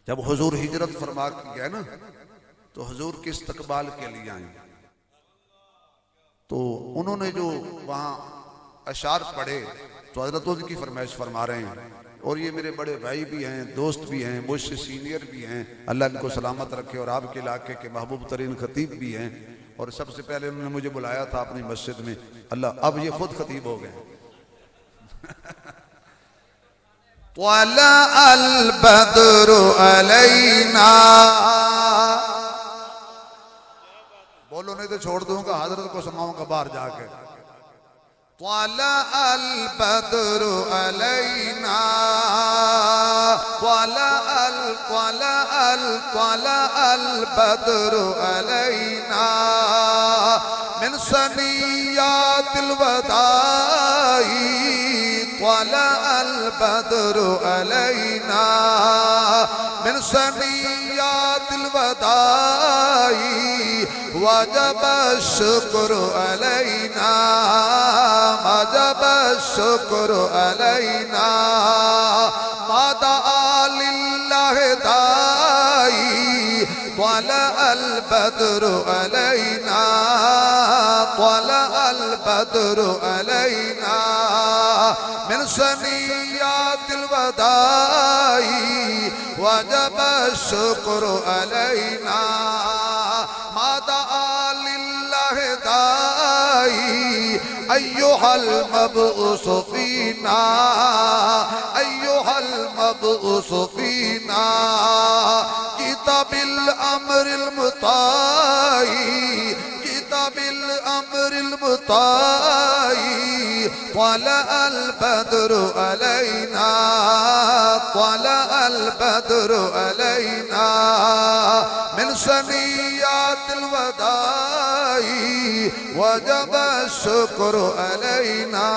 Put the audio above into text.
جب حضور ہجرت فرما کے گئے نا تو حضور کے استقبال کے لیے آئیں، تو انہوں نے جو وہاں اشعار پڑھے تو حضرت ان کی فرمائش فرما رہے ہیں، اور یہ میرے بڑے بھائی بھی ہیں، دوست بھی ہیں، مجھ سے سینئر بھی ہیں، اللہ ان کو سلامت رکھے، اور آپ کے علاقے کے محبوب ترین خطیب بھی ہیں، اور سب سے پہلے انہوں نے مجھے بلایا تھا اپنی مسجد میں، اللہ اب یہ خود خطیب ہو گئے۔ طلع البدر علینا، بولو نہیں تو چھوڑ دوں گا، حضرت کو سناؤں گا باہر جا کے۔ طلع البدر علینا، طلع البدر علینا من ثنیات الوداع، طلع البدر علینا من ثنیات الوداع، وجب الشکر علینا، وجب الشکر علینا، ما دعا للہ داعی، طلع البدر علینا، طلع البدر علینا من ثنیات الوداع، وجب الشکر علینا، ما دعا للہ داعی، ایہا المبعوث فینا، ایہا المبعوث فینا، جئت بالامر المطاع، جئت بالامر المطاع، طلع البدر علینا، طلع البدر علینا من ثنیات الوداع، وجب الشکر علینا۔